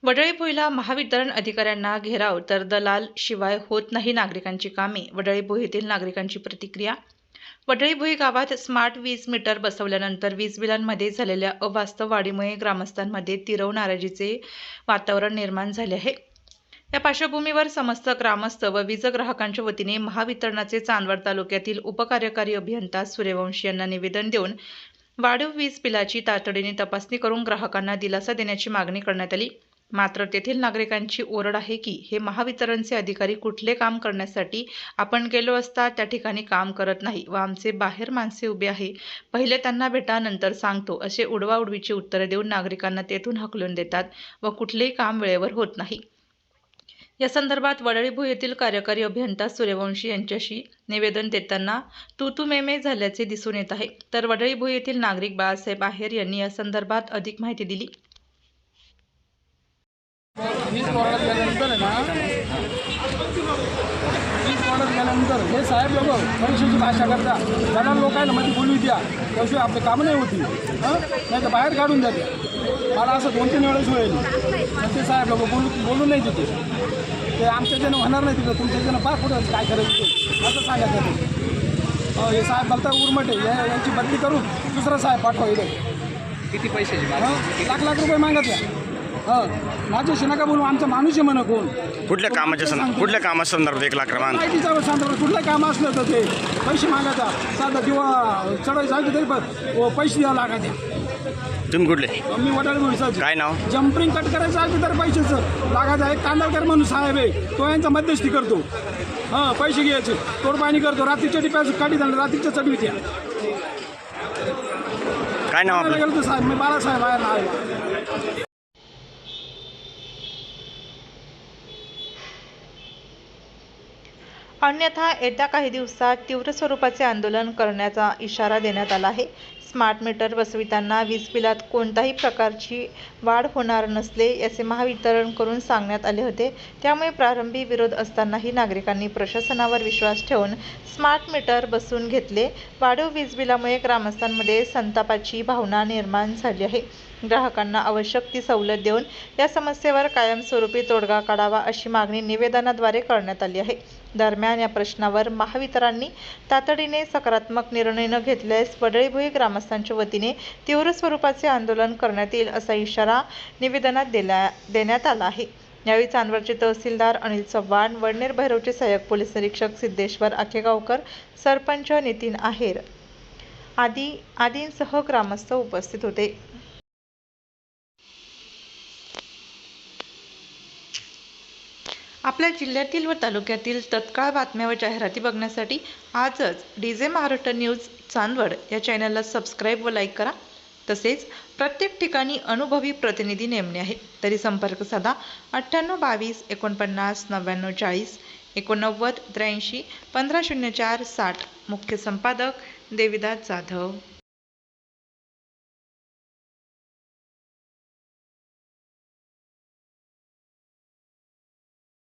वडळी भोईला महावितरण अधिकाऱ्यांना घेराव तर दलाल शिवाय होत नाही नागरिकांची कामे. वडळी भोईतील नागरिकांची प्रतिक्रिया. वडळी भोई गावात स्मार्ट वीज मीटर बसवल्यानंतर वीज बिलांमध्ये झालेल्या अवास्तव वाढीमुळे ग्रामस्थांमध्ये तीव्र नाराजीचे वातावरण निर्माण झाले आहे. या पार्श्वभूमीवर समस्त ग्रामस्थ व वीज ग्राहकांच्या वतीने महावितरणाचे चांदवड तालुक्यातील उपकार्यकारी अभियंता सूर्यवंशी यांना निवेदन देऊन वाढीव वीज बिलाची तातडीने तपासणी करून ग्राहकांना दिलासा देण्याची मागणी करण्यात आली. मात्र तेथील नागरिकांची ओरड आहे की हे महावितरणचे अधिकारी कुठले काम करण्यासाठी आपण गेलो असता त्या ठिकाणी काम करत नाही व आमचे बाहेर माणसे उभे आहे, पहिले त्यांना भेटा नंतर सांगतो असे उडवाउडवीची उत्तरे देऊन नागरिकांना तेथून हकलून देतात व कुठलेही काम वेळेवर होत नाही. या संदर्भात वडळी भोई येथील कार्यकारी अभियंता सूर्यवंशी यांच्याशी निवेदन देताना तू मेमे झाल्याचे दिसून येत आहे. तर वडळी भोई येथील नागरिक बाळासाहेब आहेर यांनी या संदर्भात अधिक माहिती दिली. वीज वाढत गेल्यानंतर हे साहेब लोक परीक्षेची भाषा करता दलाल लोकांना मध्ये बोलू द्या, त्याशिवाय आपले कामं नाही होती, नाही तर बाहेर काढून द्या. मला असं 2-3 वेळेस होईल ते साहेब लोक बोलू नाही तिथे, ते आमच्याच्यानं होणार नाही तिथं, तुमच्याच्यानं फार कुठं काय करायचं असं सांगायचं ते. हे साहेब बोलता उर्मटे यांची बदली करून दुसरा साहेब पाठवा इथे. किती पैशाची लाख रुपये मागत या. माझ्याशी नका बोलू, आमचा माणूस आहे म्हणा. कोण कुठल्या कामाच्या संदर्भात 1 लाख क्रमांक माहितीचा संदर्भात कुठलं काम असलं तर ते पैसे मागायचा, साधा किंवा चढायचं तरी पैसे द्यावं लागायचे. तुम्ही कुठले? मी वडाळ भोईचा. काय नाव? जम्पिंग कट करायचं असेल तर पैशाचं लागायचं. एक कांदळकर म्हणून साहेब आहे, तो यांचा मध्यस्थी करतो. पैसे घ्यायचे, तोडपाणी करतो. रात्रीच्या टिप्याचं काढी झालं, रात्रीच्या चढवीत्या. काय नाव आपलं? साहेब मी बाळासाहेब आहे नाव. अन्यथा येत्या काही दिवसात तीव्र स्वरूपाचे आंदोलन करण्याचा इशारा देण्यात आला आहे. स्मार्ट मीटर बसविताना वीज बिलात कोणत्याही प्रकारची वाढ होणार नसले याचे महावितरणकडून सांगण्यात आले होते. त्यामुळे प्रारंभी विरोध असतानाही नागरिकांनी प्रशासनावर विश्वास ठेवून स्मार्ट मीटर बसवून घेतले. वाढीव वीज बिलामुळे ग्रामस्थांमध्ये संतापाची भावना निर्माण झाली आहे. ग्राहकांना आवश्यक ती सवलत देऊन या समस्येवर कायमस्वरूपी तोडगा काढावा अशी मागणी निवेदनाद्वारे करण्यात आली आहे. दरम्यान या प्रश्नावर महावितरणनी तातडीने सकारात्मक निर्णय न घेतल्यास वडळी भोई ग्रामस्थांच्या वतीने तीव्र स्वरूपाचे आंदोलन करण्यात येईल असा इशारा निवेदनात देण्यात आला आहे. यावेळी चांदवडचे तहसीलदार अनिल चव्हाण, वडनेर भैरवचे सहाय्यक पोलीस निरीक्षक सिद्धेश्वर आखेगावकर, सरपंच नितीन आहेर आदींसह ग्रामस्थ उपस्थित होते. आपल्या जिल्ह्यातील व तालुक्यातील तत्काळ बातम्या व जाहिराती बघण्यासाठी आजच DJ महाराष्ट्र न्यूज चांदवड या चॅनलला सबस्क्राईब व लाईक करा. तसेच प्रत्येक ठिकाणी अनुभवी प्रतिनिधी नेमणे आहे, तरी संपर्क साधा 98 22 49 99 40 89 83 1504 60. मुख्य संपादक देविदास जाधव.